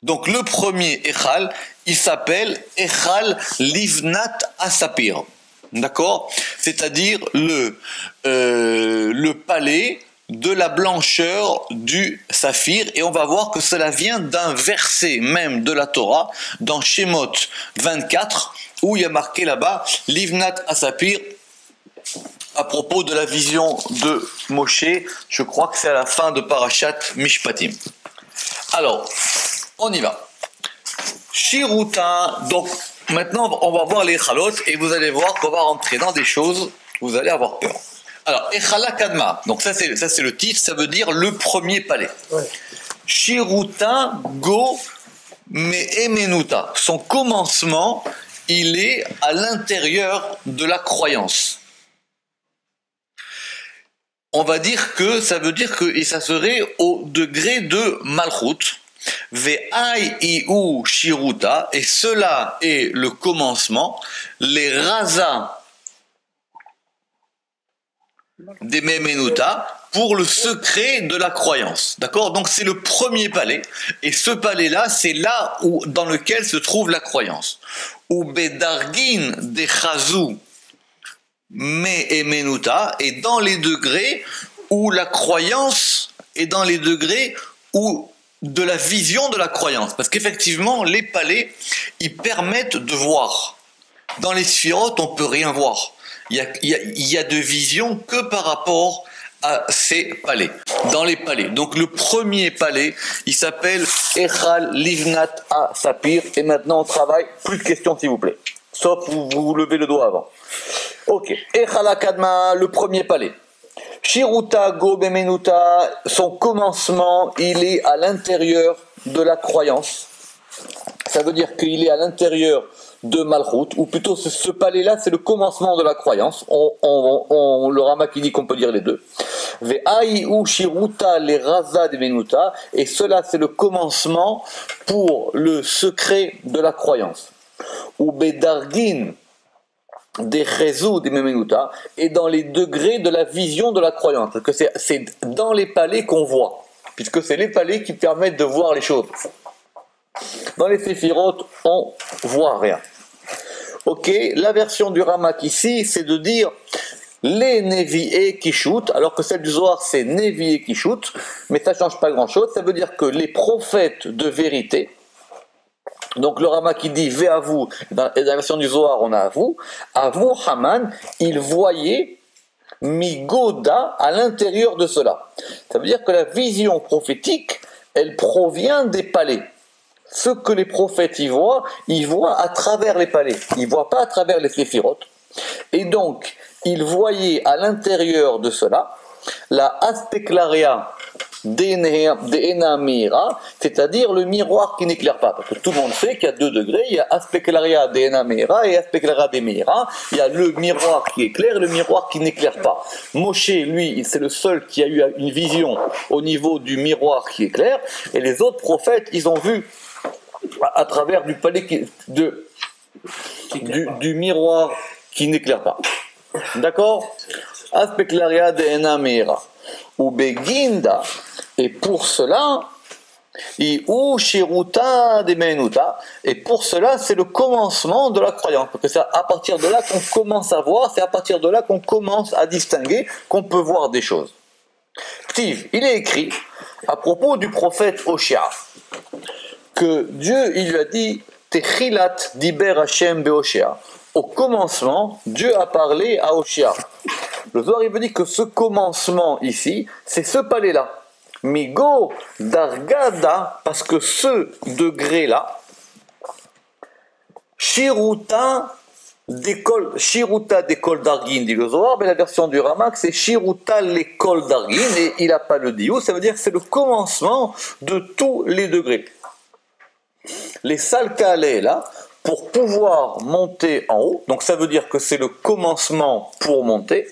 Donc le premier Echal, il s'appelle Echal Livnat Asapir. D'accord? C'est-à-dire le palais de la blancheur du saphir. Et on va voir que cela vient d'un verset même de la Torah, dans Shemot 24, où il y a marqué là-bas Livnat Asapir, à propos de la vision de Moshe. Je crois que c'est à la fin de Parashat Mishpatim. Alors, on y va. Shiruta, donc maintenant on va voir les Echalot et vous allez voir qu'on va rentrer dans des choses, vous allez avoir peur. Alors, Echala Kadma, donc ça c'est le titre, ça veut dire le premier palais. Ouais. Shiruta Go Me'emenuta, son commencement, il est à l'intérieur de la croyance. On va dire que ça veut dire que ça serait au degré de Malchut. Ve'ai shiruta, et cela est le commencement, les raza des memenuta, pour le secret de la croyance. D'accord? Donc c'est le premier palais, et ce palais-là, c'est là où, dans lequel se trouve la croyance. Ou bedargin de chazou memenuta, et dans les degrés où la croyance est dans les degrés où de la vision de la croyance, parce qu'effectivement les palais ils permettent de voir. Dans les sphirotes on peut rien voir, il y a de vision que par rapport à ces palais, dans les palais. Donc le premier palais il s'appelle Echal Livnat Asapir, et maintenant on travaille, plus de questions s'il vous plaît, sauf vous levez le doigt avant. Ok, Echal Kadma, le premier palais. Shiruta Go Bemenuta, son commencement, il est à l'intérieur de la croyance. Ça veut dire qu'il est à l'intérieur de Malchut, ou plutôt ce palais-là, c'est le commencement de la croyance. Le Rama qui dit qu'on peut dire les deux. Ve'ai ou Shiruta les Raza Bemenuta, et cela c'est le commencement pour le secret de la croyance. Ou Bedargin des réseaux des Memenuta, et dans les degrés de la vision de la croyance, parce que c'est dans les palais qu'on voit, puisque c'est les palais qui permettent de voir les choses. Dans les séphirotes, on voit rien. Ok, la version du Ramak ici, c'est de dire les Nevi'e qui shootent, alors que celle du Zohar c'est Nevi'e qui shootent, mais ça ne change pas grand-chose. Ça veut dire que les prophètes de vérité, donc le Rama qui dit Ve'avu, dans la version du Zohar on a Avu Haman, il voyait Migoda à l'intérieur de cela. Ça veut dire que la vision prophétique, elle provient des palais. Ce que les prophètes y voient, ils voient à travers les palais, ils ne voient pas à travers les séphirotes. Et donc, ils voyaient à l'intérieur de cela la aspeklaria d'Ena Meira, c'est-à-dire le miroir qui n'éclaire pas. Parce que tout le monde sait qu'il y a 2 degrés, il y a aspeklaria d'Ena Meira et aspeklaria de Meira. Il y a le miroir qui éclaire et le miroir qui n'éclaire pas. Moshe, lui, c'est le seul qui a eu une vision au niveau du miroir qui éclaire, et les autres prophètes, ils ont vu à travers du palais du miroir qui n'éclaire pas. D'accord? Aspeklaria d'Ena Meira. Ou Beginda, et pour cela, ou Shiruta de Menuta, et pour cela, c'est le commencement de la croyance. Parce que c'est à partir de là qu'on commence à voir, c'est à partir de là qu'on commence à distinguer, qu'on peut voir des choses. Tiv, il est écrit à propos du prophète Hoshea que Dieu, il lui a dit Techilat diber Hashem beHoshea. Au commencement, Dieu a parlé à Hoshea. Le Zohar il veut dire que ce commencement ici, c'est ce palais-là. Migo Dargada, parce que ce degré-là, Shiruta d'école d'Argin, dit le Zohar, mais la version du Ramak, c'est Shiruta l'école d'Argin, et il n'a pas le diou, ça veut dire que c'est le commencement de tous les degrés. Les salkalés, là, pour pouvoir monter en haut, donc ça veut dire que c'est le commencement pour monter.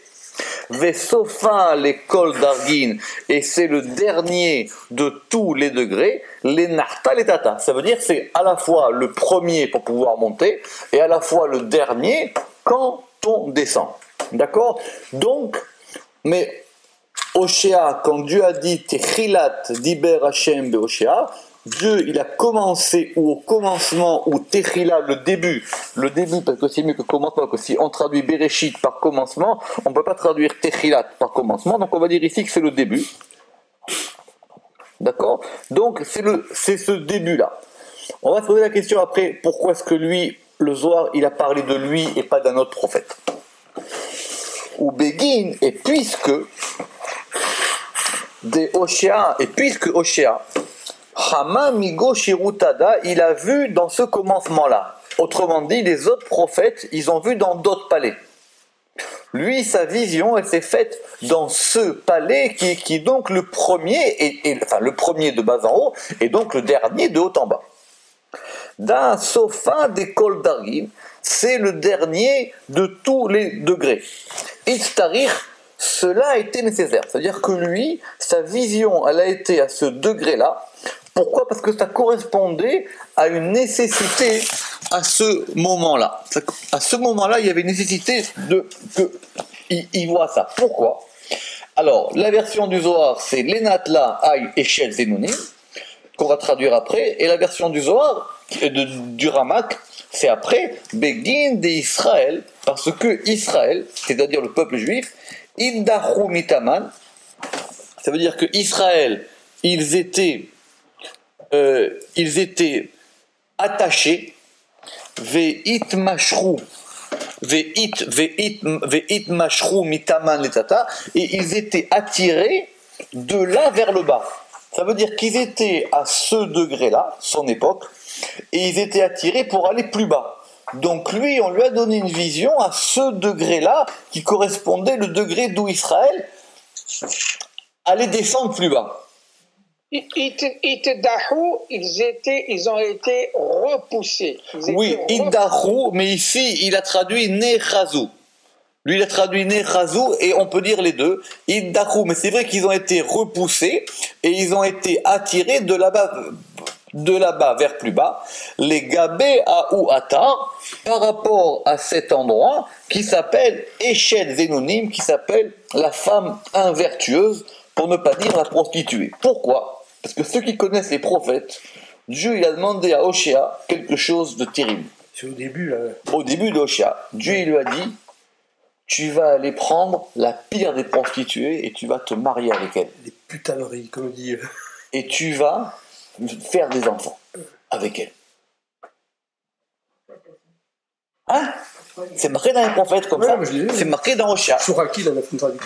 Vesofa l'école d'Argin, et c'est le dernier de tous les degrés, les Narta les Tata. Ça veut dire que c'est à la fois le premier pour pouvoir monter et à la fois le dernier quand on descend. D'accord? Donc, mais Hoshea, quand Dieu a dit Techilat diber Hashem beHoshea, Dieu, il a commencé, ou au commencement, ou Techila, le début, parce que c'est mieux que commencement, que si on traduit Bereshit par commencement, on ne peut pas traduire Techilat par commencement, donc on va dire ici que c'est le début. D'accord? Donc c'est ce début-là. On va se poser la question après, pourquoi est-ce que lui, le Zohar, il a parlé de lui et pas d'un autre prophète? Ou Begin, et puisque Oshéa, Hama Migo Shirutada, il a vu dans ce commencement-là. Autrement dit, les autres prophètes, ils ont vu dans d'autres palais. Lui, sa vision, elle s'est faite dans ce palais qui est donc le premier, enfin le premier de bas en haut, et donc le dernier de haut en bas. D'un sofa des Kol Darim, c'est le dernier de tous les degrés. Itztarir, cela a été nécessaire. C'est-à-dire que lui, sa vision, elle a été à ce degré-là. Pourquoi? Parce que ça correspondait à une nécessité à ce moment-là. À ce moment-là, il y avait une nécessité qu'il voit ça. Pourquoi? Alors, la version du Zohar, c'est Lenatla Ay Eshel Zenunim, qu'on va traduire après, et la version du Zohar, du Ramak, c'est après Begin de Israël, parce que Israël, c'est-à-dire le peuple juif, Iddachu Mitaman, ça veut dire que Israël, ils étaient attachés, Ve'it mashru mitaman letata, et ils étaient attirés de là vers le bas. Ça veut dire qu'ils étaient à ce degré-là, son époque, et ils étaient attirés pour aller plus bas. Donc lui, on lui a donné une vision à ce degré-là qui correspondait le degré d'où Israël allait descendre plus bas. Itdahu, ils ont été repoussés. Oui, Iddahu, mais ici il a traduit Nechazu. Lui il a traduit Nechazu et on peut dire les deux. Iddahu, mais c'est vrai qu'ils ont été repoussés et ils ont été attirés de là-bas vers plus bas. Les Gabé à ou Atar, par rapport à cet endroit qui s'appelle Eshel Zenonim, qui s'appelle la femme invertueuse, pour ne pas dire la prostituée. Pourquoi? Parce que ceux qui connaissent les prophètes, Dieu il a demandé à Oshéa quelque chose de terrible. C'est au début là. Au début de Oshéa, Dieu il lui a dit, tu vas aller prendre la pire des prostituées et tu vas te marier avec elle. Des putaneries, comme on dit. Et tu vas faire des enfants avec elle. Hein? C'est marqué dans les prophètes comme ça. C'est marqué dans Oshéa.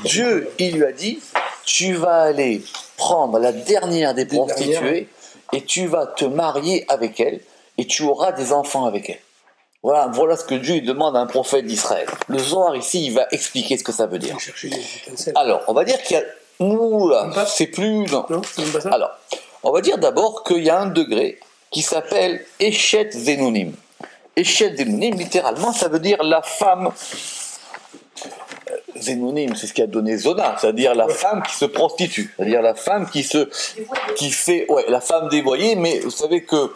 Dieu, il lui a dit, tu vas aller prendre la dernière des prostituées et tu vas te marier avec elle et tu auras des enfants avec elle. Voilà ce que Dieu demande à un prophète d'Israël. Le Zohar ici, il va expliquer ce que ça veut dire. Alors, on va dire qu'il y a... Oula, c'est plus... Non, alors, on va dire d'abord qu'il y a un degré qui s'appelle Eshet Zenonim. Eshet Zenonim, littéralement, ça veut dire la femme... Zenonim, c'est ce qui a donné Zona, c'est-à-dire la femme qui se prostitue, c'est-à-dire la femme qui fait, la femme dévoyée, mais vous savez que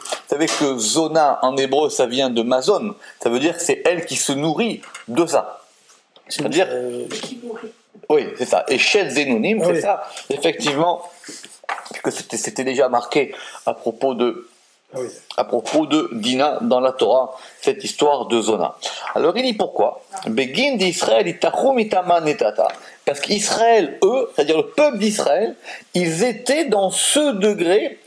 Zona en hébreu ça vient de Mazon, ça veut dire que c'est elle qui se nourrit de ça. C'est-à-dire, oui, c'est ça. Et Shed Zenonim, c'est ça, effectivement, que c'était déjà marqué à propos de Dina dans la Torah, cette histoire de Zona. Alors il dit pourquoi? Begin d'Israël, parce qu'Israël, eux, c'est-à-dire le peuple d'Israël, ils étaient dans ce degré,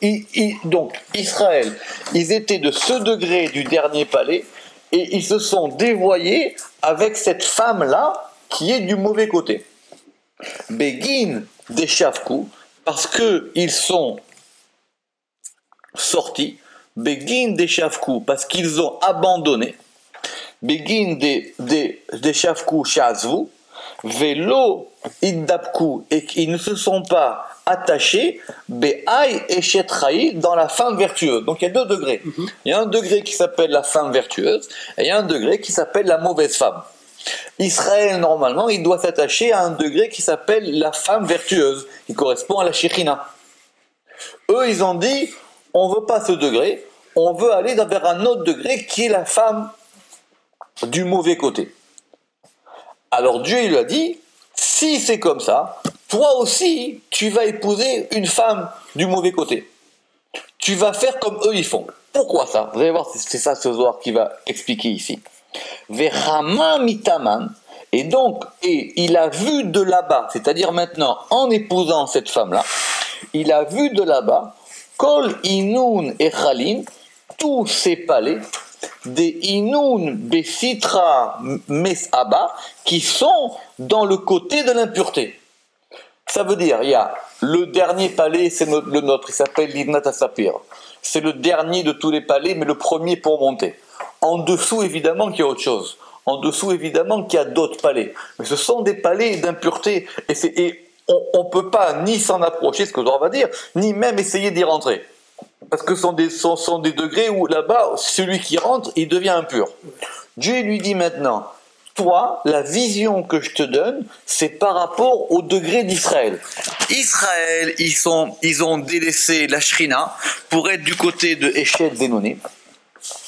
donc Israël, ils étaient de ce degré du dernier palais, et ils se sont dévoyés avec cette femme-là qui est du mauvais côté. Begin des Shavku, parce qu'ils sont sortis. Begin des Shavku, parce qu'ils ont abandonné. Begin des Shavku Shazvu. Velo Iddabku, et qu'ils ne se sont pas attachés. Be'ai et Shetrai, dans la femme vertueuse. Donc il y a deux degrés. Il y a un degré qui s'appelle la femme vertueuse, et il y a un degré qui s'appelle la mauvaise femme. Israël, normalement, il doit s'attacher à un degré qui s'appelle la femme vertueuse, qui correspond à la Shekhinah. Eux, ils ont dit, on ne veut pas ce degré, on veut aller vers un autre degré qui est la femme du mauvais côté. Alors Dieu, il lui a dit, si c'est comme ça, toi aussi, tu vas épouser une femme du mauvais côté. tu vas faire comme eux ils font. Pourquoi ça? Vous allez voir, c'est ça ce Zohar qui va expliquer ici. Vechama mitaman, et donc, il a vu de là-bas, c'est-à-dire maintenant, en épousant cette femme-là, il a vu de là-bas, kol inun echalin, tous ces palais, des inun besitra mesaba, qui sont dans le côté de l'impureté. Ça veut dire, il y a le dernier palais, c'est le nôtre, il s'appelle l'Ibnat Asapir. C'est le dernier de tous les palais, mais le premier pour monter. En dessous, évidemment, qu'il y a autre chose. En dessous, évidemment, qu'il y a d'autres palais. Mais ce sont des palais d'impureté. Et on ne peut pas ni s'en approcher, ce que l'on va dire, ni même essayer d'y rentrer. Parce que ce sont des degrés où, là-bas, celui qui rentre, il devient impur. Dieu lui dit maintenant, toi, la vision que je te donne, c'est par rapport au degré d'Israël. Israël, ils ont délaissé la Shrina pour être du côté de Eshet Zenonim.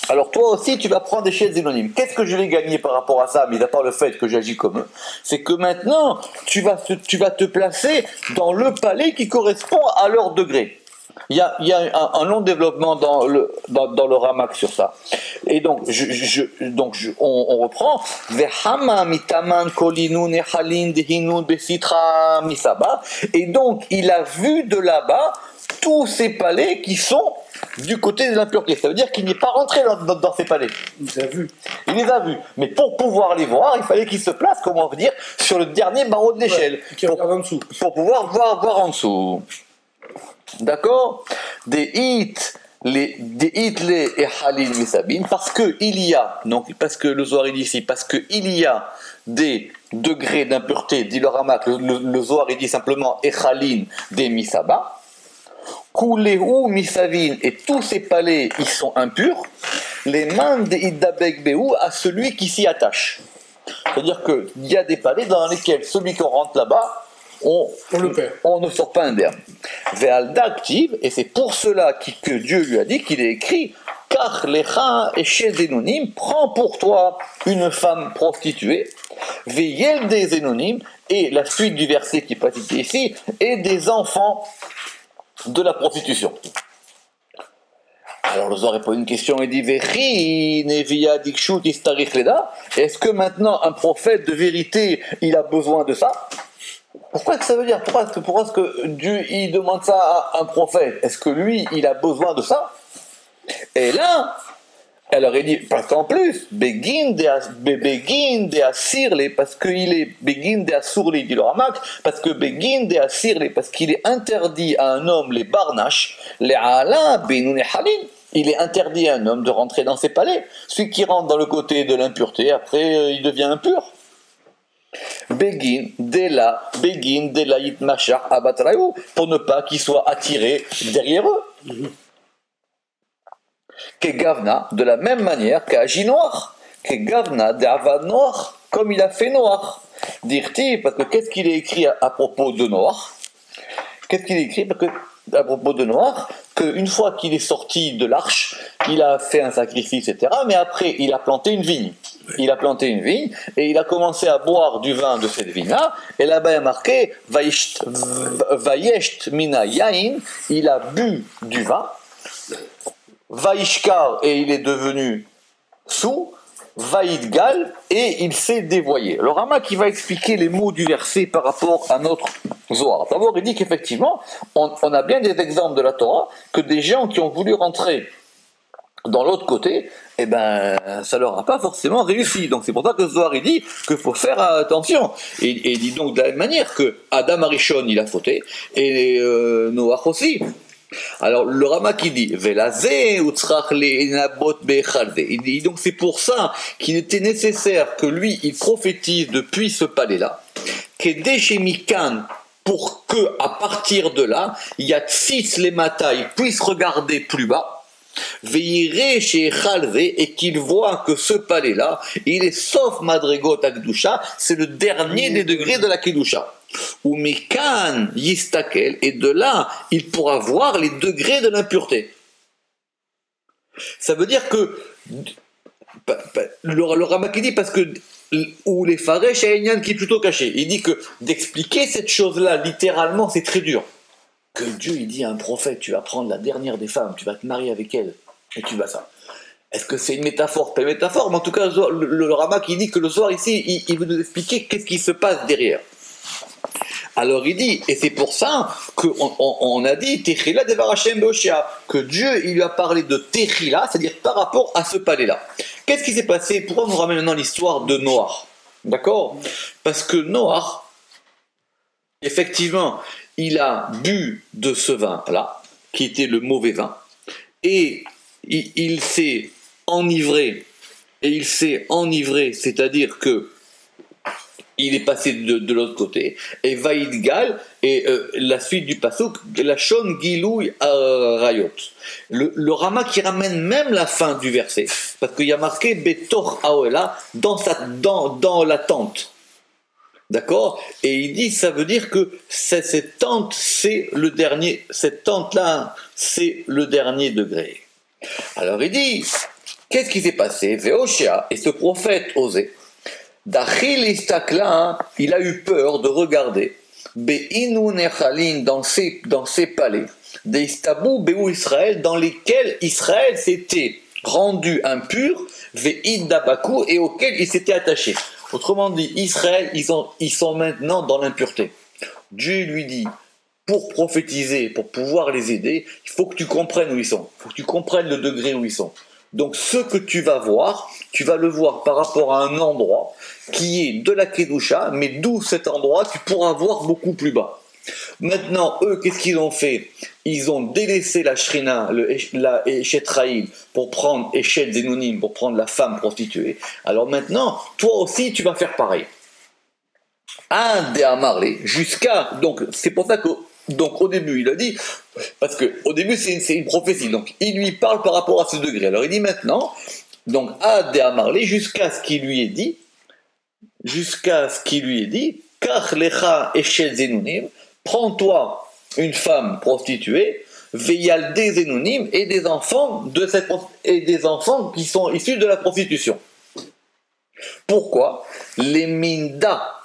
Alors toi aussi, tu vas prendre Eshet Zenonim. Qu'est-ce que je vais gagner par rapport à ça, mis à part le fait que j'agis comme eux? C'est que maintenant, tu vas te placer dans le palais qui correspond à leur degré. Il y a un long développement dans le Ramak sur ça. Et donc, on reprend. Et donc, il a vu de là-bas tous ces palais qui sont du côté de l'impureté. Ça veut dire qu'il n'est pas rentré dans ces palais. Il les a vus. Il les a vus. Mais pour pouvoir les voir, il fallait qu'il se place, comment on veut dire, sur le dernier barreau de l'échelle. Qui regarde en dessous. Pour pouvoir voir en dessous. D'accord? Des hits les ehalin misabin, parce que il y a, donc parce que le Zohar dit ici, parce que il y a des degrés d'impureté, dit le Ramak, le Zohar dit simplement echalin des misaba, kulehu misavin, et tous ces palais ils sont impurs, les mains des iddabek behu à celui qui s'y attache. C'est-à-dire qu'il y a des palais dans lesquels celui qui rentre là-bas, on ne sort pas indemne. Et c'est pour cela que Dieu lui a dit, qu'il est écrit, car lecha eshet zenonim, prends pour toi une femme prostituée, veillel des zenonim, et la suite du verset qui est pratiqué ici, et des enfants de la prostitution. Alors le Zohar répond une question et dit est-ce que maintenant un prophète de vérité il a besoin de ça? Pourquoi est-ce que ça veut dire? Pourquoi est-ce que Dieu il demande ça à un prophète? Est-ce que lui il a besoin de ça? Et là, elle aurait dit, parce qu'en plus, Begin de Asirle, parce qu'il est Begin de Asurli, dit le Ramak, parce que Begin de Asirle, parce qu'il est interdit à un homme les barnaches, les ala benune halin. Il est interdit à un homme de rentrer dans ses palais. Celui qui rentre dans le côté de l'impureté, après il devient impur. Begin de la Yitmashach Abatrayu, pour ne pas qu'il soit attiré derrière eux. Que Gavna, de la même manière qu'Agi Noir, que Gavna de Avad Noir, comme il a fait Noir. Dirti, parce que qu'est-ce qu'il est écrit à propos de Noir? Qu'est-ce qu'il est écrit à propos de Noir? Qu'une fois qu'il est sorti de l'arche, il a fait un sacrifice, etc. Mais après, il a planté une vigne. Il a planté une vigne et il a commencé à boire du vin de cette vigne-là. Et là-bas, il y a marqué Vayesht mina yain, il a bu du vin. Vaishkar, et il est devenu sous. Vaïdgal, et il s'est dévoyé. Le Rama qui va expliquer les mots du verset par rapport à notre Zohar. D'abord, il dit qu'effectivement, on a bien des exemples de la Torah que des gens qui ont voulu rentrer dans l'autre côté, eh ben, ça leur a pas forcément réussi. Donc c'est pour ça que Zohar il dit qu'il faut faire attention. Et il dit donc de la même manière que Adam Arishon il a fauté et Noach aussi. Alors le Rama qui dit il dit donc c'est pour ça qu'il était nécessaire que lui il prophétise depuis ce palais là pour que à partir de là Yatzitz les Matai puisse regarder plus bas et qu'il voit que ce palais là il est sauf Madregot Akdusha, c'est le dernier des degrés de la Kedusha. Ou Mikan Yistakel, et de là, il pourra voir les degrés de l'impureté. Ça veut dire que le Ramak dit parce que ou les Faresh Aïnian qui est plutôt caché. Il dit que d'expliquer cette chose-là littéralement, c'est très dur. que Dieu il dit à un prophète, tu vas prendre la dernière des femmes, tu vas te marier avec elle, et tu vas ça. Est-ce que c'est une métaphore? Pas une métaphore, mais en tout cas, le Rama qui dit que le soir ici, il veut nous expliquer qu'est-ce qui se passe derrière. Alors il dit, et c'est pour ça qu'on a dit Techila devar Hashem be'Hoshea, que Dieu il lui a parlé de Techila, c'est-à-dire par rapport à ce palais-là. Qu'est-ce qui s'est passé? Pourquoi on nous ramène maintenant l'histoire de Noach? D'accord? Parce que Noach, effectivement, il a bu de ce vin-là, qui était le mauvais vin, et il s'est enivré, c'est-à-dire que il est passé de l'autre côté, et Vaïdgal, et la suite du passouk, la Shon Gilouy Rayot. Le Rama qui ramène même la fin du verset, parce qu'il y a marqué Betor Aoela dans la tente. D'accord? Et il dit, ça veut dire que cette tente, cette tente-là, c'est le dernier degré. Alors il dit, qu'est-ce qui s'est passé? Veoshia, et ce prophète Osée, Dachil Istakla, il a eu peur de regarder Be'inu Nechalin dans ses palais, des Istabou Be'u Israël, dans lesquels Israël s'était rendu impur, Ve'id Dabaku, et auxquels il s'était attaché. Autrement dit, Israël, ils sont maintenant dans l'impureté. Dieu lui dit, pour prophétiser, pour pouvoir les aider, il faut que tu comprennes où ils sont, il faut que tu comprennes le degré où ils sont. Donc ce que tu vas voir, tu vas le voir par rapport à un endroit qui est de la Kedusha, mais d'où cet endroit, tu pourras voir beaucoup plus bas. Maintenant, eux, qu'est-ce qu'ils ont fait? Ils ont délaissé la Shrina, la Eshet pour prendre Eshet Zenonim, pour prendre la femme prostituée. Alors maintenant, toi aussi, tu vas faire pareil. Un des Amarlé, jusqu'à... Donc, c'est pour ça que... Donc, au début, il a dit... Parce qu'au début, c'est une prophétie. Donc, il lui parle par rapport à ce degré. Alors, il dit maintenant... Donc, Ad de Amarlé, jusqu'à ce qu'il lui ait dit... Kach lecha eshet zenunim, prends-toi une femme prostituée, veyal des zenunim, et des enfants qui sont issus de la prostitution. Pourquoi? Les minda.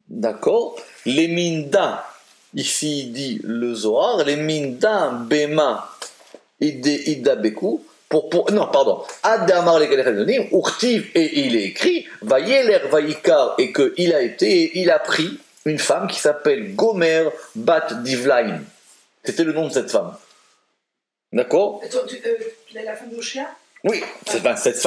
D'accord? Les minda, ici il dit le Zohar, les minda bema iddabeku, non, pardon, Adamar les Galeradonim, Urtiv, et il est écrit, Vayeler Vaïkar, et il a pris une femme qui s'appelle Gomer Bat Divlaim. C'était le nom de cette femme. D'accord? La femme d'Oshia? Oui, cette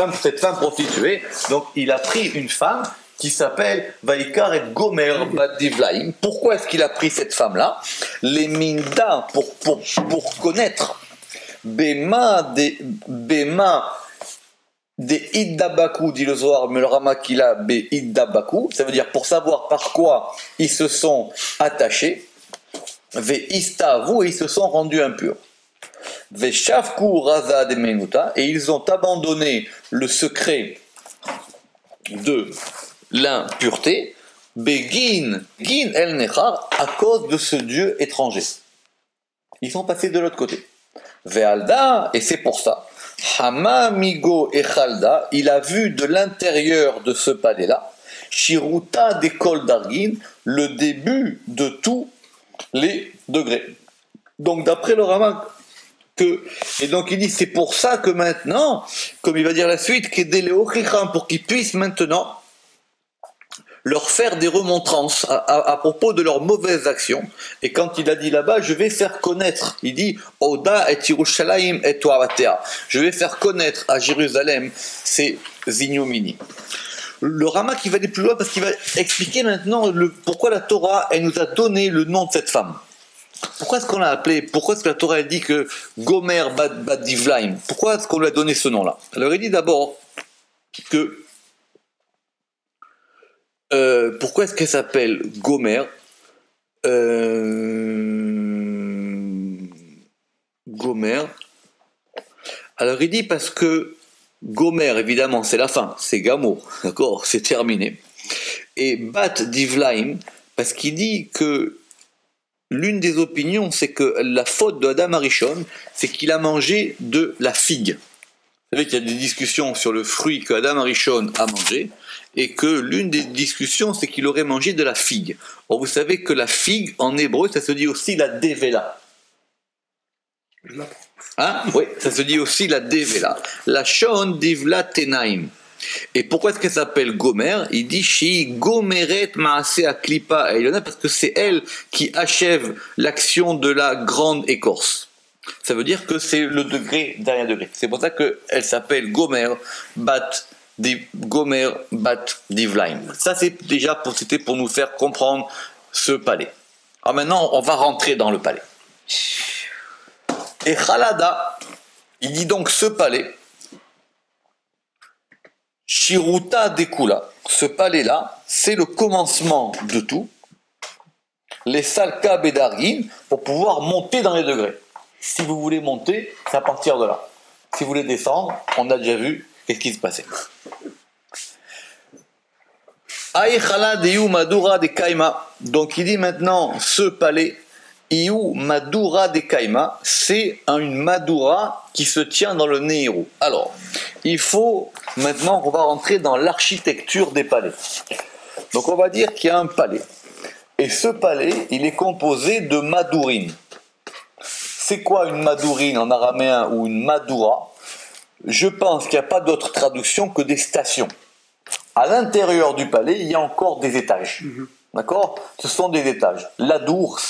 femme prostituée. Donc il a pris une femme qui s'appelle Vaïkar et Gomer Bat Divlaim. Pourquoi est-ce qu'il a pris cette femme-là? Les Minda, pour connaître. Bema de Iddabaku, dit le Zohar, mais le Rama qu'il a Be Iddabaku, ça veut dire pour savoir par quoi ils se sont attachés, Ve Istavu, et ils se sont rendus impurs. Ve Shavku Raza de Menuta, et ils ont abandonné le secret de l'impureté, Begin El Nechar, à cause de ce Dieu étranger. Ils sont passés de l'autre côté. Ve'alda, et c'est pour ça, Hama Migo et Chalda, il a vu de l'intérieur de ce palais-là, Shiruta de Kol Dargin, le début de tous les degrés. Donc d'après le Rama, et donc il dit, c'est pour ça que maintenant, comme il va dire la suite, pour qu'ils puissent maintenant leur faire des remontrances à propos de leurs mauvaises actions. Et quand il a dit là-bas, je vais faire connaître, il dit Oda et Yerushalayim et Toavatea, je vais faire connaître à Jérusalem ces ignominies. Le Rama qui va aller plus loin parce qu'il va expliquer maintenant pourquoi la Torah elle nous a donné le nom de cette femme. Pourquoi est-ce qu'on l'a appelée? Pourquoi est-ce que la Torah elle dit que Gomer Bat Divlaim? Pourquoi est-ce qu'on lui a donné ce nom-là? Alors il dit d'abord que pourquoi est-ce qu'elle s'appelle Gomer? Gomer. Alors il dit parce que Gomer, évidemment, c'est la fin, c'est Gamo, d'accord, c'est terminé. Et Bat Divlaim, parce qu'il dit que l'une des opinions, c'est que la faute de Adam Arishon, c'est qu'il a mangé de la figue. Vous savez qu'il y a des discussions sur le fruit que Adam Arishon a mangé, et que l'une des discussions, c'est qu'il aurait mangé de la figue. Or, vous savez que la figue, en hébreu, ça se dit aussi la devela. Hein? Oui, ça se dit aussi la devela. La shon divla tenaim. Et pourquoi est-ce qu'elle s'appelle Gomer? Il dit Shi Gomeret Maaseh Aklipa Elona, parce que c'est elle qui achève l'action de la grande écorce. Ça veut dire que c'est le degré derrière degré. C'est pour ça qu'elle s'appelle Gomer Bat Divlaim. Ça, c'était pour nous faire comprendre ce palais. Alors maintenant, on va rentrer dans le palais. Et Khalada, il dit donc ce palais, Shiruta Dekula, ce palais-là, c'est le commencement de tout. Les Salka Bedargin, pour pouvoir monter dans les degrés. Si vous voulez monter, c'est à partir de là. Si vous voulez descendre, on a déjà vu qu'est-ce qui se passait. Aïchala Diou Madura de Kaima. Donc il dit maintenant, ce palais, Iou Madura de Kaima, c'est une Madura qui se tient dans le Nehirou. Alors, il faut maintenant qu'on va rentrer dans l'architecture des palais. Donc on va dire qu'il y a un palais. Et ce palais, il est composé de Madurines. C'est quoi une Madurine en araméen ou une Madura? Je pense qu'il n'y a pas d'autre traduction que des stations. À l'intérieur du palais, il y a encore des étages. D'accord? Ce sont des étages. L'adour,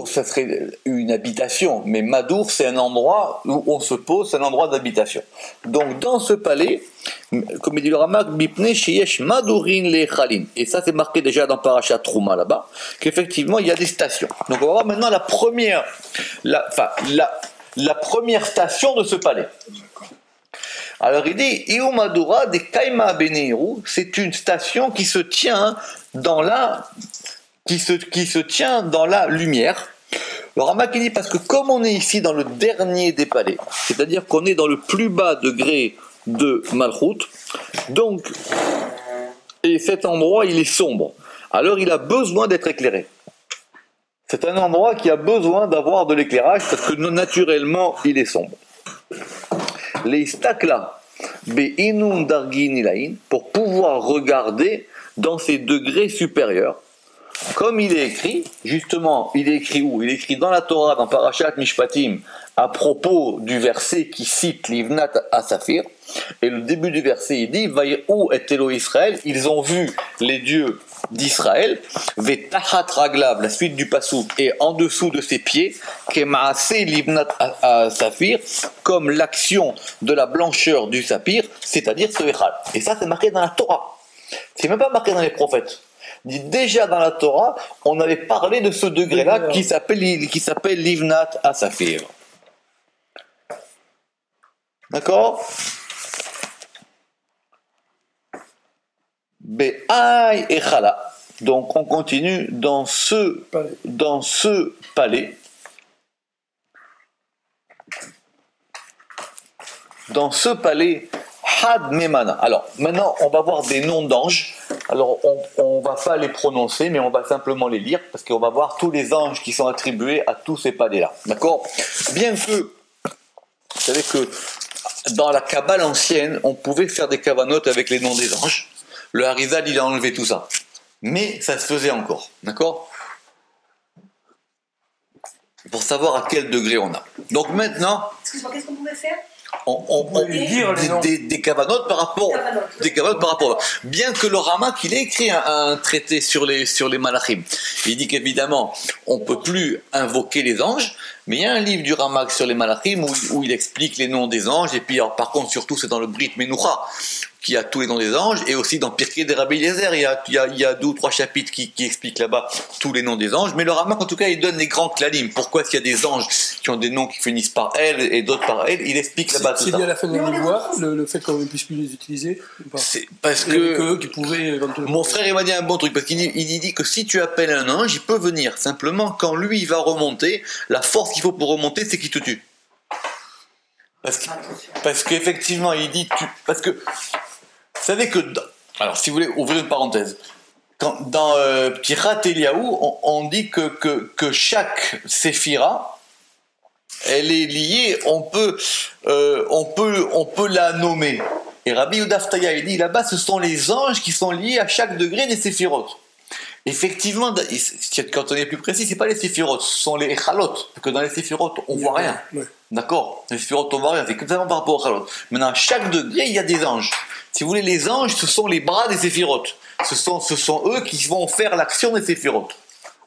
ça serait une habitation, mais Madour, c'est un endroit où on se pose, c'est un endroit d'habitation. Donc, dans ce palais, comme il dit le Ramak, Bipne Sheyesh Madourin le Khalin. Et ça, c'est marqué déjà dans Parashat Trouma là-bas, qu'effectivement, il y a des stations. Donc, on va voir maintenant la première station de ce palais. Alors, il dit, Iou Madura de Kaima Beneiru, c'est une station qui se tient dans la lumière. Le Ramak dit parce que comme on est ici dans le dernier des palais, c'est-à-dire qu'on est dans le plus bas degré de Malchut, donc, et cet endroit il est sombre, alors il a besoin d'être éclairé. C'est un endroit qui a besoin d'avoir de l'éclairage parce que naturellement il est sombre. Les stakla be'inun dargin ilain, pour pouvoir regarder dans ces degrés supérieurs. Comme il est écrit, justement, il est écrit où? Il est écrit dans la Torah, dans Parashat Mishpatim, à propos du verset qui cite Livnat à Saphir. Et le début du verset, il dit Vayehu et Elo Israël, ils ont vu les dieux d'Israël, Vetahat Raglav, la suite du Passouk, et en dessous de ses pieds, Kemaase Livnat à Saphir, comme l'action de la blancheur du saphir, c'est-à-dire ce Echal. Et ça, c'est marqué dans la Torah. C'est même pas marqué dans les prophètes. Déjà dans la Torah, on avait parlé de ce degré-là qui s'appelle Livnat à Saphir. D'accord? Be'ay Echala. Donc on continue dans ce palais. Dans ce palais, Had Memana. Alors maintenant, on va voir des noms d'anges. Alors, on va pas les prononcer, mais on va simplement les lire, parce qu'on va voir tous les anges qui sont attribués à tous ces palais-là. D'accord? Bien que, vous savez que dans la Kabbale ancienne, on pouvait faire des kavanotes avec les noms des anges. Le Harizal, il a enlevé tout ça. Mais ça se faisait encore. D'accord? Pour savoir à quel degré on a. Donc maintenant... Excuse-moi, qu'est-ce qu'on pouvait faire? Des cavanotes par rapport. Bien que le Ramak il ait écrit un traité sur les malachim, il dit qu'évidemment on peut plus invoquer les anges, mais il y a un livre du Ramak sur les malachim où il explique les noms des anges, et puis alors, par contre surtout c'est dans le Brit Menucha qui a tous les noms des anges, et aussi dans Pirkei des Rabbi Eliezer, il y a 2 ou 3 chapitres qui expliquent là-bas tous les noms des anges, mais le Ramak en tout cas il donne les grands klalim. Pourquoi est-ce qu'il y a des anges qui ont des noms qui finissent par elle et d'autres par elle? Il explique là-bas tout ça. C'est bien la fin de la voix, le fait qu'on ne puisse plus les utiliser. C'est parce que qui pouvaient éventuellement... Mon frère il m'a dit un bon truc, parce qu'il dit que si tu appelles un ange, il peut venir. Simplement, quand lui il va remonter, la force qu'il faut pour remonter, c'est qu'il te tue. Parce qu'effectivement, il dit parce que vous savez que alors si vous voulez ouvrir une parenthèse, dans Ptirat Eliaou, on dit que chaque séphira elle est liée, on peut la nommer. Et Rabbi Yehuda Aftaya, il dit là-bas, ce sont les anges qui sont liés à chaque degré des séphirotes. Effectivement, quand on est plus précis, c'est pas les séphirotes, ce sont les echalot, parce que dans les séphirotes, on voit rien. Ouais. D'accord? Les séphirotes, on voit rien, c'est exactement par rapport aux echalot. Maintenant, à chaque degré, il y a des anges. Si vous voulez, les anges, ce sont les bras des séphirotes. Ce sont eux qui vont faire l'action des séphirotes.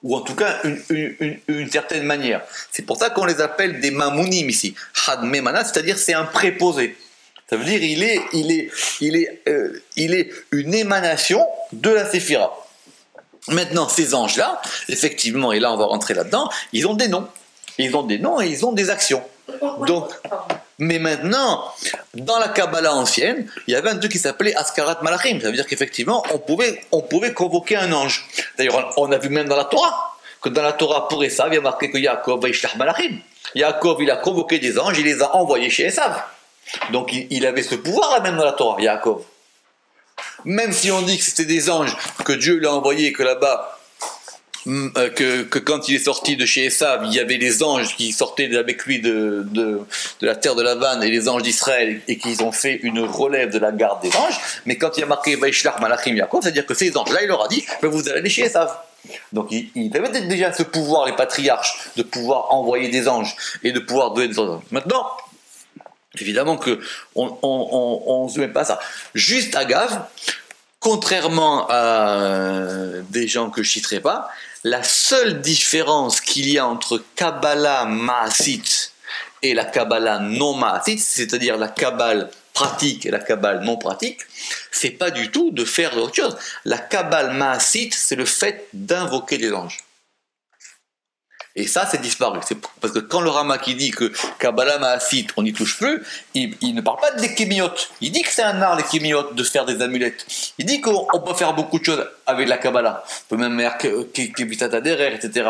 Ou en tout cas, une certaine manière. C'est pour ça qu'on les appelle des mamounim ici. Had memana, c'est-à-dire c'est un préposé. Ça veut dire il est une émanation de la séphira. Maintenant, ces anges-là, effectivement, et là on va rentrer là-dedans, ils ont des noms. Ils ont des noms et ils ont des actions. Donc, mais maintenant, dans la Kabbalah ancienne, il y avait un truc qui s'appelait Askarat Malachim. Ça veut dire qu'effectivement, on pouvait convoquer un ange. D'ailleurs, on a vu même dans la Torah, que dans la Torah, pour Esav, il y a marqué que Yaakov va Yishlach Malachim. Yaakov, il a convoqué des anges, il les a envoyés chez Esav. Donc, il avait ce pouvoir-là même dans la Torah, Yaakov. Même si on dit que c'était des anges, que Dieu l'a envoyé, que là-bas, que quand il est sorti de chez Esav, il y avait les anges qui sortaient avec lui de la terre de Lavan et les anges d'Israël et qu'ils ont fait une relève de la garde des anges. Mais quand il y a marqué Vaishlach Malachim Yaakov, c'est-à-dire que ces anges-là, il leur a dit vous allez aller chez Esav. Donc il avait déjà ce pouvoir, les patriarches, de pouvoir envoyer des anges et de pouvoir donner des anges. Maintenant, évidemment qu'on ne se met pas à ça. Juste à Gave, contrairement à des gens que je ne citerai pas, la seule différence qu'il y a entre Kabbalah Maasit et la Kabbalah non Maasit, c'est-à-dire la Kabbale pratique et la Kabbale non pratique, c'est pas du tout de faire autre chose. La Kabbale Maasit, c'est le fait d'invoquer des anges. Et ça, c'est disparu. C'est parce que quand le Rama qui dit que Kabbalah Maasit, on n'y touche plus, il ne parle pas des kémiotes. Il dit que c'est un art, les kémiotes, de faire des amulettes. Il dit qu'on peut faire beaucoup de choses avec la Kabbalah. On peut même faire Kebitat Aderer, etc.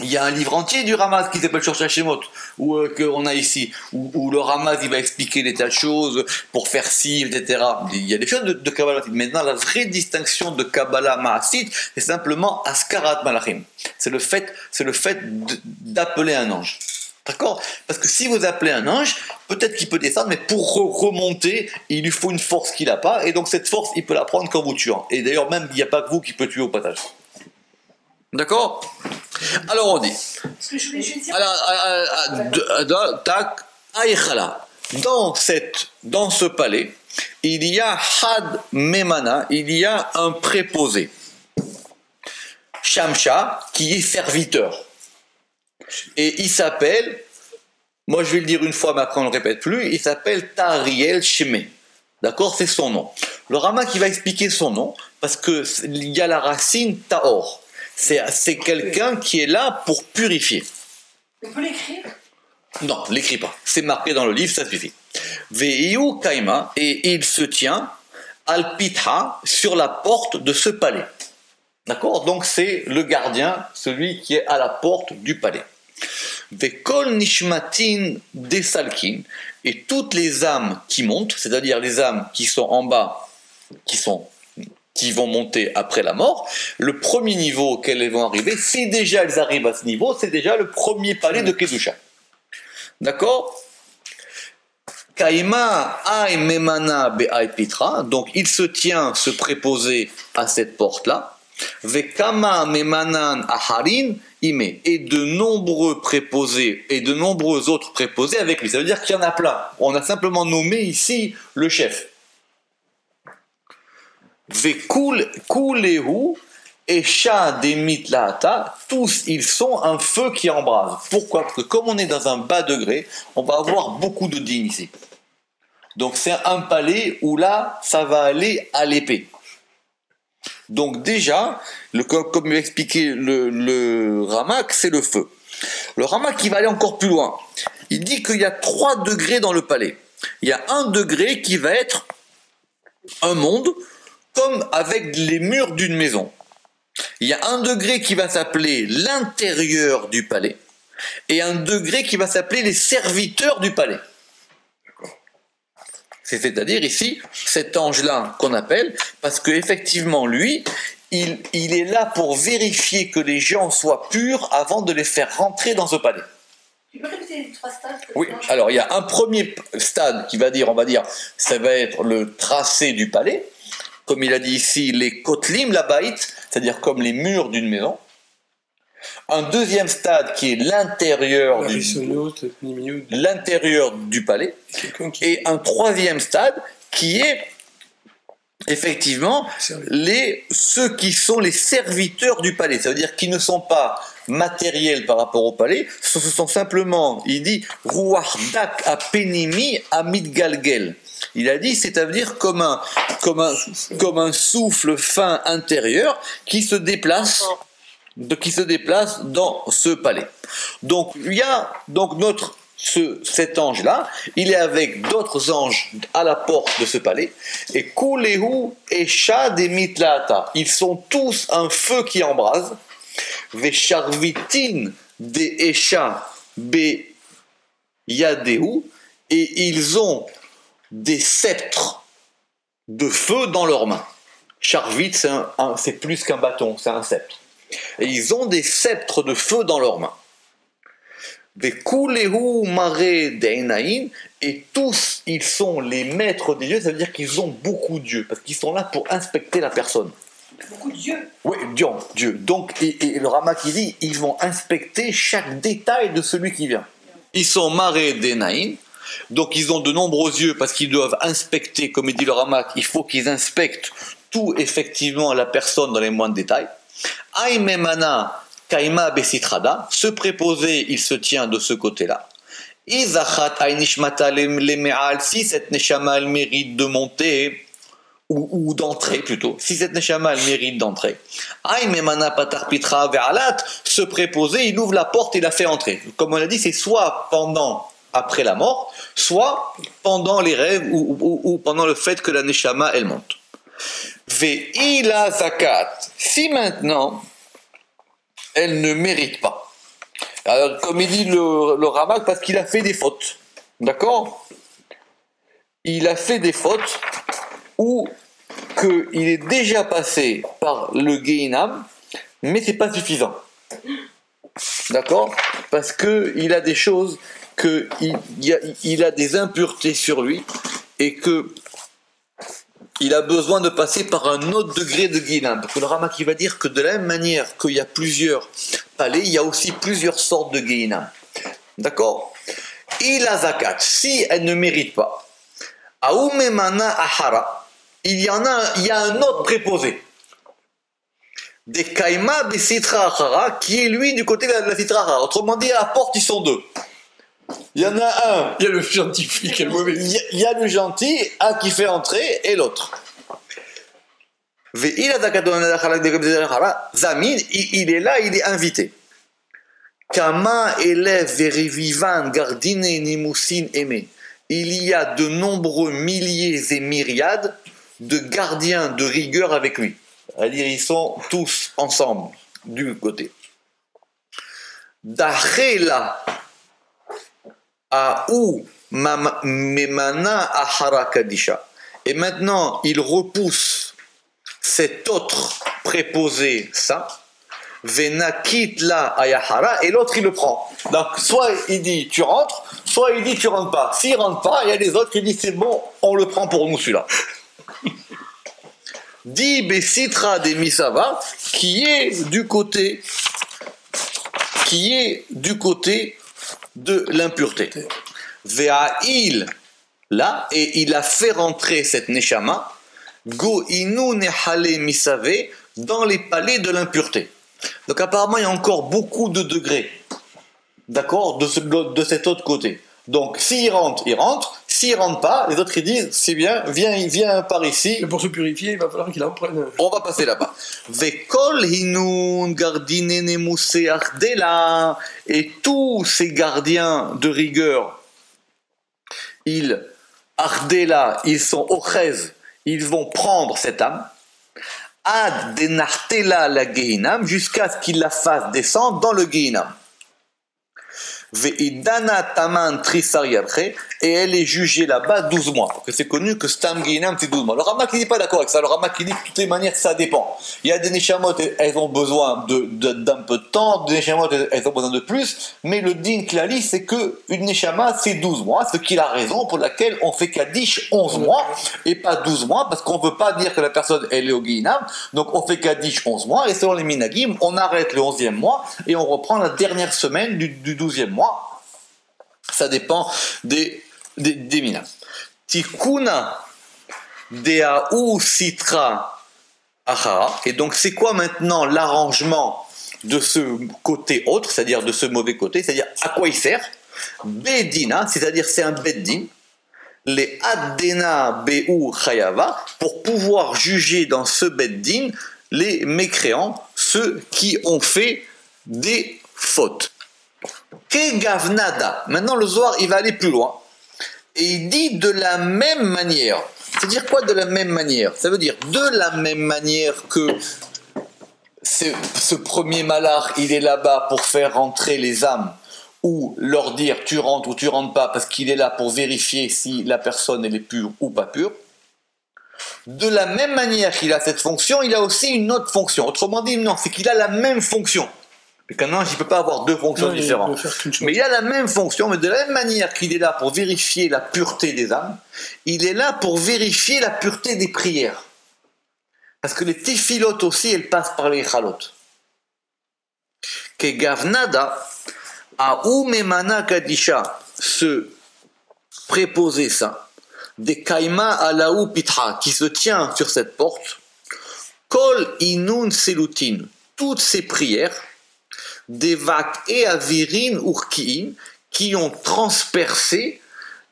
Il y a un livre entier du Ramaz qui s'appelle Shorsh Hashemot, qu'on a ici, où le Ramaz il va expliquer des tas de choses pour faire ci, etc. Il y a des choses de Kabbalah. Maintenant, la vraie distinction de Kabbalah Maasit, c'est simplement Askarat Malachim. C'est le fait d'appeler un ange. D'accord? Parce que si vous appelez un ange, peut-être qu'il peut descendre, mais pour remonter, il lui faut une force qu'il n'a pas, et donc cette force, il peut la prendre qu'en vous tuant. Et d'ailleurs, même, il n'y a pas que vous qui peut tuer au passage. D'accord? Alors on dit. Ce que je voulais juste dire. Dans ce palais, il y a Had Memana, il y a un préposé. Shamsha, qui est serviteur. Et il s'appelle, moi je vais le dire une fois, mais après on ne le répète plus, il s'appelle Tariel Shemé. D'accord? C'est son nom. Le Rama qui va expliquer son nom, parce qu'il y a la racine Taor. C'est quelqu'un qui est là pour purifier. On peut l'écrire? Non, l'écris pas. C'est marqué dans le livre, ça suffit. Veiu Kaima, et il se tient al Pitha sur la porte de ce palais. D'accord? Donc c'est le gardien, celui qui est à la porte du palais. Vekol Nishmatin Desalkin, et toutes les âmes qui montent, c'est-à-dire les âmes qui sont en bas, qui vont monter après la mort, le premier niveau auquel elles vont arriver, si déjà elles arrivent à ce niveau, c'est déjà le premier palais de Kedusha. D'accord? Kaima ay memana be'ay pitra, donc il se tient se préposer à cette porte-là. Vekama memanan aharin ime, et de nombreux préposés et de nombreux autres préposés avec lui. Ça veut dire qu'il y en a plein. On a simplement nommé ici le chef. Vekulehu et Shademitlata, tous ils sont un feu qui embrase. Pourquoi? Parce que comme on est dans un bas degré, on va avoir beaucoup de dîmes ici. Donc c'est un palais où là, ça va aller à l'épée. Donc déjà, comme l'a expliqué le Ramak, c'est le feu. Le Ramak qui va aller encore plus loin. Il dit qu'il y a 3 degrés dans le palais. Il y a un degré qui va être un monde comme avec les murs d'une maison. Il y a un degré qui va s'appeler l'intérieur du palais et un degré qui va s'appeler les serviteurs du palais. C'est-à-dire ici, cet ange-là qu'on appelle, parce qu'effectivement, lui, il est là pour vérifier que les gens soient purs avant de les faire rentrer dans ce palais. Tu peux répéter les 3 stades? Oui, alors il y a un premier stade qui va dire, on va dire, ça va être le tracé du palais, comme il a dit ici, les kotlim, la baït, c'est-à-dire comme les murs d'une maison. Un deuxième stade qui est l'intérieur du palais. Et un troisième stade qui est effectivement ceux qui sont les serviteurs du palais. Ça veut dire qu'ils ne sont pas matériels par rapport au palais, ce sont simplement, il dit, Ruachdak a penimi amid galgel. Il a dit, c'est-à-dire comme un souffle fin intérieur qui se déplace dans ce palais. Donc il y a cet ange-là, il est avec d'autres anges à la porte de ce palais, et Kulehu Esha de Mitlata, ils sont tous un feu qui embrase, Vesharvitin de Esha be Yadehu, et ils ont des sceptres de feu dans leurs mains. Charvit, c'est plus qu'un bâton, c'est un sceptre. Et ils ont des sceptres de feu dans leurs mains. Et tous, ils sont les maîtres des dieux, ça veut dire qu'ils ont beaucoup de dieux, parce qu'ils sont là pour inspecter la personne. Beaucoup de dieux. Oui, Dieu. Donc, et le Rama qui dit, ils vont inspecter chaque détail de celui qui vient. Ils sont marés d'Enaïn, donc ils ont de nombreux yeux, parce qu'ils doivent inspecter, comme il dit le Rama, il faut qu'ils inspectent tout effectivement la personne dans les moindres détails. Aïmemana Kaima Besitrada, ce préposé, il se tient de ce côté-là. Izachat Ainishmata Lemeal, si cette Neshama elle mérite de monter, ou d'entrer plutôt, si cette Neshama elle mérite d'entrer. Aïmemana Patar Pitra Ve'alat, ce préposé, il ouvre la porte et la fait entrer. Comme on l'a dit, c'est soit après la mort, soit pendant les rêves ou pendant le fait que la Neshama elle monte. Ve'ila Zakat, si maintenant elle ne mérite pas. Alors, comme il dit le Ramak, parce qu'il a fait des fautes. D'accord? Il a fait des fautes où qu'il est déjà passé par le Gehinam, mais c'est pas suffisant. D'accord? Parce qu'il a des choses, il a des impuretés sur lui, et que il a besoin de passer par un autre degré de Gehinam. Parce que le Rama qui va dire que de la même manière qu'il y a plusieurs palais, il y a aussi plusieurs sortes de Gehinam. D'accord? Il a zakat, si elle ne mérite pas. Aoumemana ahara, il y a un autre préposé. Des kaima besitra ahara, qui est lui du côté de la sitra ahara. Autrement dit, à la porte, ils sont deux. Il y en a un. Il y a le gentil flic et le mauvais. Il y a le gentil, un qui fait entrer et l'autre. Il est là, il est invité. Kama élève verivivan gardine nimusin aimé. Il y a de nombreux milliers et myriades de gardiens de rigueur avec lui. C'est-à-dire, ils sont tous ensemble du côté. Dachela. Et maintenant, il repousse cet autre préposé, ça, Venakit la ayahara, et l'autre il le prend. Donc, soit il dit tu rentres, soit il dit tu rentres pas. S'il rentre pas, il y a les autres qui disent c'est bon, on le prend pour nous celui-là. Dit Besitra de Misava, qui est du côté de l'impureté. Ve'a'il, là, et il a fait rentrer cette Neshama, Go'inu Nehale Misave, dans les palais de l'impureté. Donc apparemment, il y a encore beaucoup de degrés, d'accord, de cet autre côté. Donc s'il rentre, il rentre. S'il rentre pas, les autres ils disent c'est bien, viens par ici. Et pour se purifier, il va falloir qu'il en prenne. On va passer là-bas. Vekol hinun gardinene mousse ardela, et tous ces gardiens de rigueur, ardela, ils sont ochez, ils vont prendre cette âme. Ad denartela la Gehinam, jusqu'à ce qu'il la fasse descendre dans le Gehinam. Ve'idana taman trisar yalche, et elle est jugée là-bas 12 mois. Parce que c'est connu que Stam Ginam c'est 12 mois. Le Rama qui n'est pas d'accord avec ça. Le Rama qui dit que de toutes les manières ça dépend. Il y a des Neshamot, elles ont besoin d'un peu de temps, des Neshamot, elles ont besoin de plus, mais le din Klali, c'est que une Neshama c'est 12 mois, ce qui est la raison pour laquelle on fait Kaddish 11 mois et pas 12 mois, parce qu'on ne veut pas dire que la personne elle est au Ginam, donc on fait Kaddish 11 mois, et selon les Minagim, on arrête le 11e mois et on reprend la dernière semaine du 12e mois. Ça dépend des minas. Tikuna deaou sitra achara. Et donc c'est quoi maintenant l'arrangement de ce côté autre, c'est-à-dire de ce mauvais côté, c'est-à-dire à quoi il sert? Bedina, c'est-à-dire c'est un beddin. Les addena beu chayava, pour pouvoir juger dans ce beddin les mécréants, ceux qui ont fait des fautes. Kegavnada. Maintenant, le Zohar, il va aller plus loin. Et il dit de la même manière. C'est-à-dire quoi de la même manière? Ça veut dire de la même manière que ce premier malach, il est là-bas pour faire rentrer les âmes, ou leur dire tu rentres ou tu rentres pas, parce qu'il est là pour vérifier si la personne elle est pure ou pas pure. De la même manière qu'il a cette fonction, il a aussi une autre fonction. Autrement dit, non, c'est qu'il a la même fonction. Mais qu'un ange, il ne peut pas avoir deux fonctions différentes. Mais il a la même fonction, mais de la même manière qu'il est là pour vérifier la pureté des âmes, il est là pour vérifier la pureté des prières. Parce que les téphilotes aussi, elles passent par les chalot. Que Gavnada, a Umemana Kadisha, ce préposé ça, des Kaima Alaou Pitra, qui se tient sur cette porte, Kol Inun Selutin, toutes ces prières, des vagues et avirines urkiin qui ont transpercé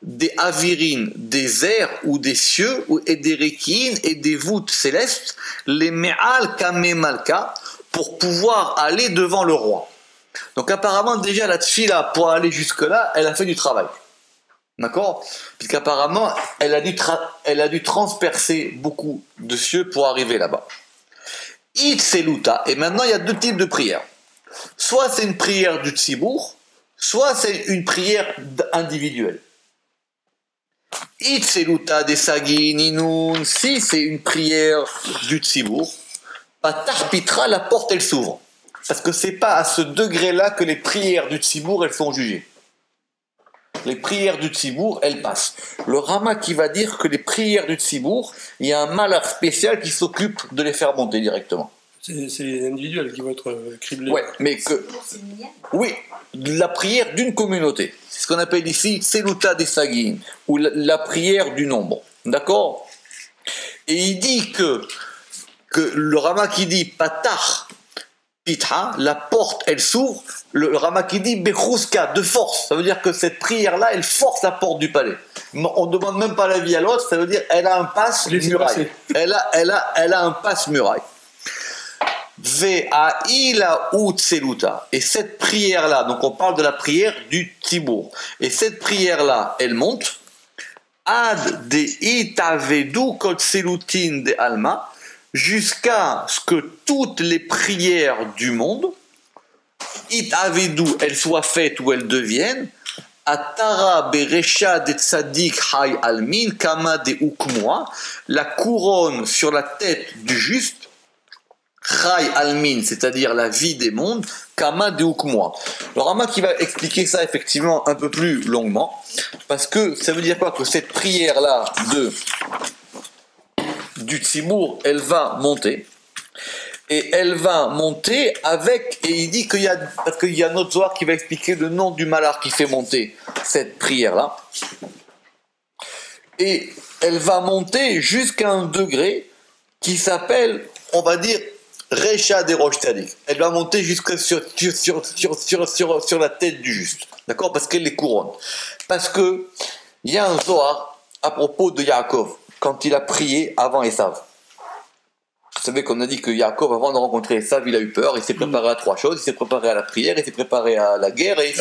des avirines, des airs ou des cieux, et des rekiin et des voûtes célestes, les me'al kame malka, pour pouvoir aller devant le roi. Donc apparemment déjà la tfila, pour aller jusque-là, elle a fait du travail. D'accord? Puisqu'apparemment elle a dû transpercer beaucoup de cieux pour arriver là-bas. Itseluta, et maintenant il y a deux types de prières. Soit c'est une prière du tzibour, soit c'est une prière individuelle. Itseluta de sagin inun, si c'est une prière du tzibour, patar pitra, la porte elle s'ouvre. Parce que c'est pas à ce degré-là que les prières du tzibour elles sont jugées. Les prières du tzibour elles passent. Le Rama qui va dire que les prières du tzibour, il y a un malach spécial qui s'occupe de les faire monter directement. C'est les individuels qui vont être criblés. Ouais, mais que. Oui, la prière d'une communauté. C'est ce qu'on appelle ici Seluta des Sagin, ou la prière du nombre. D'accord? Et il dit que le Rama qui dit Patach Pitra, la porte elle s'ouvre, le Rama qui dit Bechouska, de force. Ça veut dire que cette prière-là, elle force la porte du palais. On ne demande même pas l'avis à l'autre, ça veut dire elle a un passe-muraille. Elle a un passe-muraille. Ve'aila ut seluta. Et cette prière-là, donc on parle de la prière du Tibour. Et cette prière-là, elle monte. Ad de itavedu kol selutin de alma, jusqu'à ce que toutes les prières du monde, itavedu, elles soient faites ou elles deviennent, atara beresha de tzadik hay almin kama de ukmoa, la couronne sur la tête du juste, Chai Almin, c'est-à-dire la vie des mondes, Kama Deukmoa. Le Rama qui va expliquer ça effectivement un peu plus longuement, parce que ça veut dire quoi? Que cette prière-là du Tzibour, elle va monter, et elle va monter avec, et il dit parce qu'il y a notre Zohar qui va expliquer le nom du malach qui fait monter cette prière-là, et elle va monter jusqu'à un degré qui s'appelle, on va dire, Recha des Rosh Tzadik. Elle va monter jusque sur la tête du juste. D'accord? Parce qu'elle les couronne. Parce que il y a un Zohar à propos de Yaakov, quand il a prié avant Esav. Vous savez qu'on a dit que Yaakov, avant de rencontrer Esav, il a eu peur, il s'est préparé à 3 choses, il s'est préparé à la prière, il s'est préparé à la guerre et il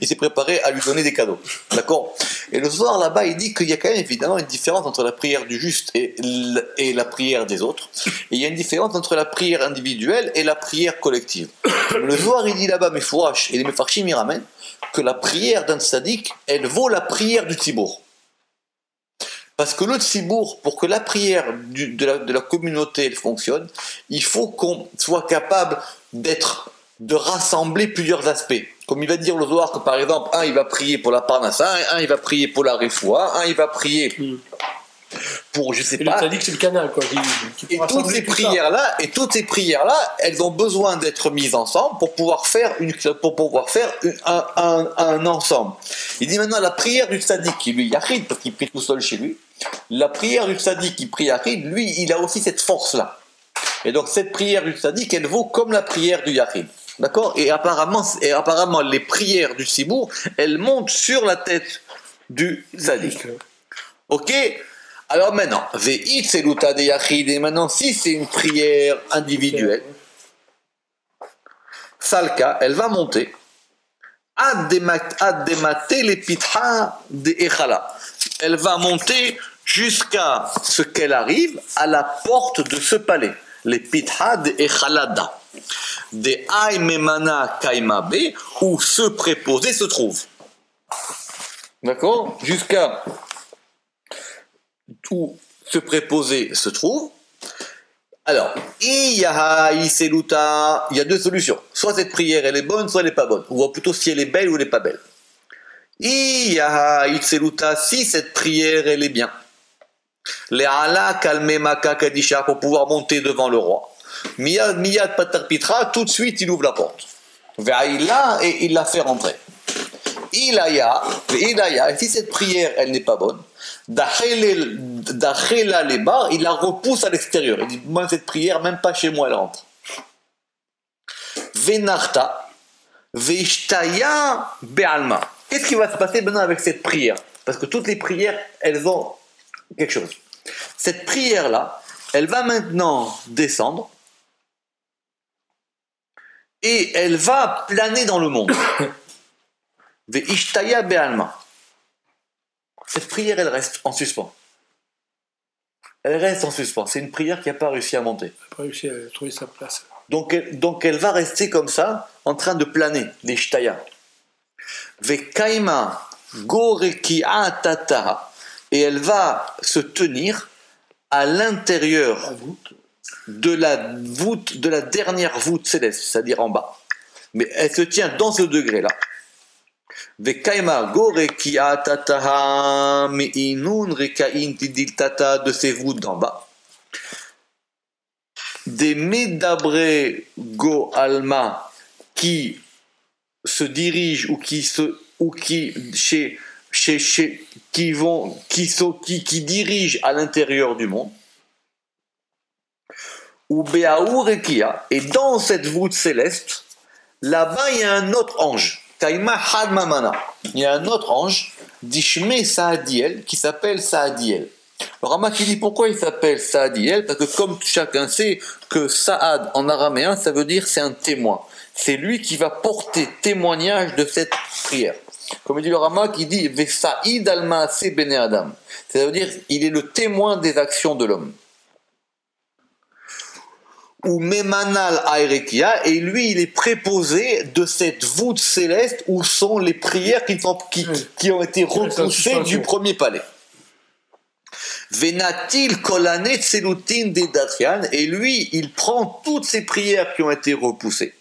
s'est préparé à lui donner des cadeaux. D'accord? Et le soir, là-bas, il dit qu'il y a quand même évidemment une différence entre la prière du juste et la prière des autres. Et il y a une différence entre la prière individuelle et la prière collective. Le soir, il dit là-bas, Mefourash, et les Mefarshim, ils ramènent que la prière d'un tzaddik, elle vaut la prière du tzibour. Parce que le tzibour, pour que la prière de la communauté elle fonctionne, il faut qu'on soit capable de rassembler plusieurs aspects. Comme il va dire le Zohar que par exemple, un il va prier pour la parnassa, un il va prier pour la refoua, un il va prier pour je sais pas. Le tzaddik c'est le canal quoi. Et toutes ces prières-là, elles ont besoin d'être mises ensemble pour pouvoir faire un ensemble. Il dit maintenant la prière du tzaddik qui lui yachid parce qu'il prie tout seul chez lui. La prière du tzaddik qui prie yachid, lui, il a aussi cette force-là. Et donc cette prière du tzaddik, elle vaut comme la prière du yachid. D'accord? Et apparemment, les prières du Sibour, elles montent sur la tête du tzaddik. Ok? Alors maintenant, Ve'it seluta de yachid, et maintenant, si c'est une prière individuelle, Salka, elle va monter, ad demate le pitha de echala. Elle va monter jusqu'à ce qu'elle arrive à la porte de ce palais, les pitha de echalada. De Aïmemana Kaimabe, où ce préposé se trouve. D'accord? Jusqu'à où ce préposé se trouve. Alors, il y a 2 solutions. Soit cette prière elle est bonne, soit elle n'est pas bonne. Ou plutôt si elle est belle ou elle n'est pas belle. Il y a si cette prière elle est bien. Les ala kalme maka kadisha pour pouvoir monter devant le roi. Miyad patar pitra, tout de suite il ouvre la porte. Ve'aïla et il la fait rentrer. Ilaya, et si cette prière elle n'est pas bonne, Dachela leba, il la repousse à l'extérieur. Il dit moi cette prière même pas chez moi elle rentre. Venarta, veishtaya be'alma. Qu'est-ce qui va se passer maintenant avec cette prière? Parce que toutes les prières elles ont quelque chose. Cette prière là, elle va maintenant descendre. Et elle va planer dans le monde. Ve'ishtaya be'alma. Cette prière, elle reste en suspens. Elle reste en suspens. C'est une prière qui n'a pas réussi à monter. Elle n'a pas réussi à trouver sa place. Donc elle va rester comme ça, en train de planer, l'ishtaya. Ve'kaima goreki'a tataha. Et elle va se tenir à l'intérieur de la voûte, de la dernière voûte céleste, c'est-à-dire en bas. Mais elle se tient dans ce degré-là. Vekaima gorekia tataha meinun rekain tidil tata de ces voûtes d'en bas. Des medabre go alma qui se dirigent ou qui dirigent à l'intérieur du monde. Ou Béaourekia, et dans cette voûte céleste, là-bas il y a un autre ange, Kaima Hadmamana. Il y a un autre ange, Dishme Saadiel, qui s'appelle Saadiel. Le Rama qui dit pourquoi il s'appelle Saadiel, parce que comme chacun sait que Saad en araméen, ça veut dire c'est un témoin. C'est lui qui va porter témoignage de cette prière. Comme il dit le Rama qui dit Vesaïd alma se bene Adam. Ça veut dire il est le témoin des actions de l'homme. Ou Memanal Aerekia, et lui il est préposé de cette voûte céleste où sont les prières qui ont été repoussées du premier palais. Venatil Kolanet Tselutin de Datrian, et lui il prend toutes ces prières qui ont été repoussées.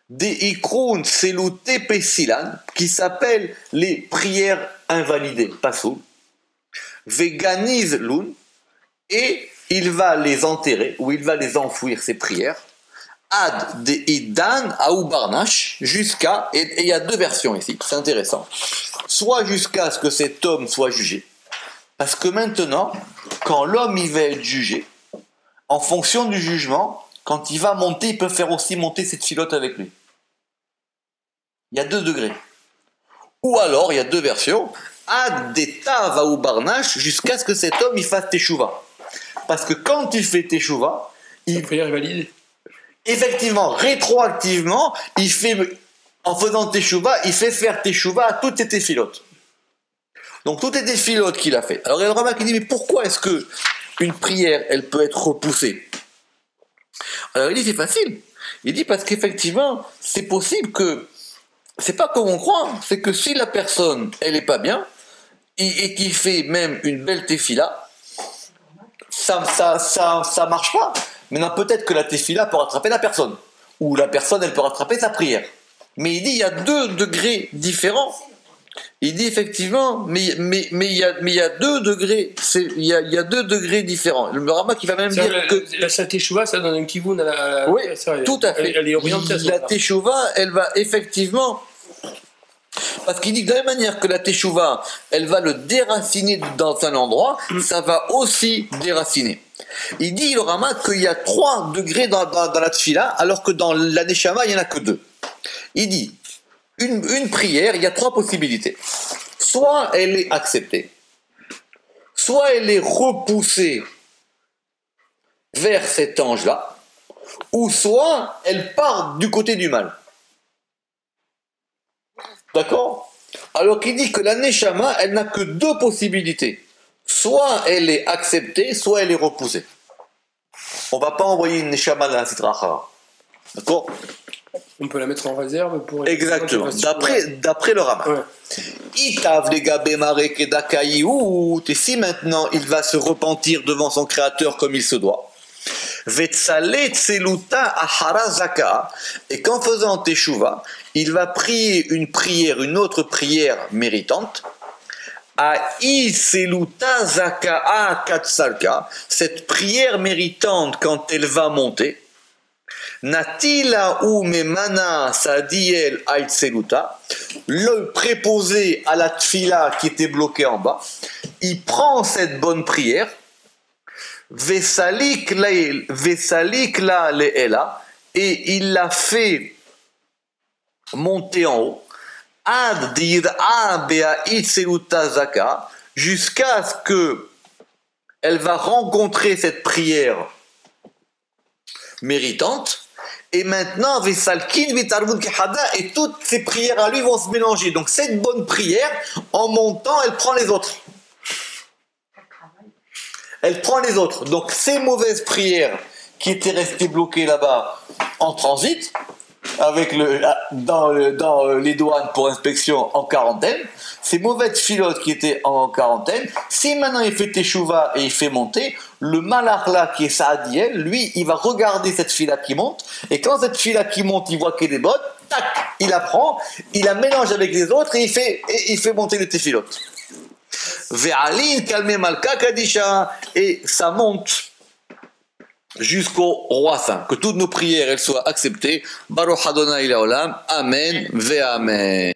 Des Ikroun Tselute Pesilan, qui s'appellent les prières invalidées, Pasoul. Veganiz Lun, et il va les enterrer, ou il va les enfouir, ces prières, ad de idan aou barnash, jusqu'à, et il y a 2 versions ici, c'est intéressant, soit jusqu'à ce que cet homme soit jugé, parce que maintenant, quand l'homme il va être jugé, en fonction du jugement, quand il va monter, il peut faire aussi monter cette filote avec lui. Il y a 2 degrés. Ou alors, il y a 2 versions, ad de tav aou barnash, jusqu'à ce que cet homme il fasse teshuva. parce que quand tu fais teshuva, La prière est validée. effectivement, rétroactivement, en faisant teshuva, il fait faire teshuva à toutes tes téphilotes. Donc toutes les téphilotes qu'il a fait. Alors il y a le rabbin qui dit, mais pourquoi est-ce que une prière, elle peut être repoussée? Alors il dit, c'est facile. Il dit, parce qu'effectivement, c'est possible que, c'est pas comme on croit, c'est que si la personne, elle est pas bien, et qu'il fait même une belle tefila, ça marche pas. Maintenant, peut-être que la tefila peut rattraper la personne, ou la personne, elle peut rattraper sa prière. Mais il dit, il y a 2 degrés différents. Il dit effectivement, mais il y a 2 degrés, il y a 2 degrés différents. Le Rama qui va même dire que La Saint-Teshuva, ça donne un kivoun à la. oui, tout à fait. Elle est orientée à la teshuva, elle va effectivement, parce qu'il dit que de la même manière que la teshuva, elle va le déraciner dans un endroit, ça va aussi déraciner. Il dit, le Rama, qu'il y a 3 degrés dans la tefila, alors que dans la neshama, il n'y en a que 2. Il dit, une prière, il y a 3 possibilités. Soit elle est acceptée, soit elle est repoussée vers cet ange-là, ou soit elle part du côté du mal. D'accord? Alors qu'il dit que la neshama, elle n'a que 2 possibilités. Soit elle est acceptée, soit elle est repoussée. On ne va pas envoyer une neshama dans la sitra achara. D'accord? On peut la mettre en réserve pour. Exactement. D'après le Rama. Ouais. Et si maintenant il va se repentir devant son créateur comme il se doit, et qu'en faisant teshuva, il va prier une autre prière méritante, cette prière méritante quand elle va monter, Natila ou memana sadiel aitseluta, le préposé à la tfila qui était bloqué en bas, il prend cette bonne prière, vesalik la leela, et il la fait monter en haut, ad dir'a bea itseluta zaka, jusqu'à ce que elle va rencontrer cette prière méritante. Et maintenant, et toutes ces prières à lui vont se mélanger. Donc cette bonne prière, en montant, elle prend les autres. Elle prend les autres. Donc ces mauvaises prières qui étaient restées bloquées là-bas en transit, avec dans les douanes pour inspection en quarantaine, ces mauvaises filotes qui étaient en quarantaine, si maintenant il fait teshuva et il fait monter, le malach là qui est Saadiel, lui, il va regarder cette fila qui monte, et quand cette fila qui monte, il voit qu'elle est bonne, tac, il la prend, il la mélange avec les autres et il fait monter les tefilotes. Ve'alin kalme malka kadisha, et ça monte jusqu'au roi saint, que toutes nos prières elles soient acceptées. Baruch Adonai Leolam, Amen, Ve'amen.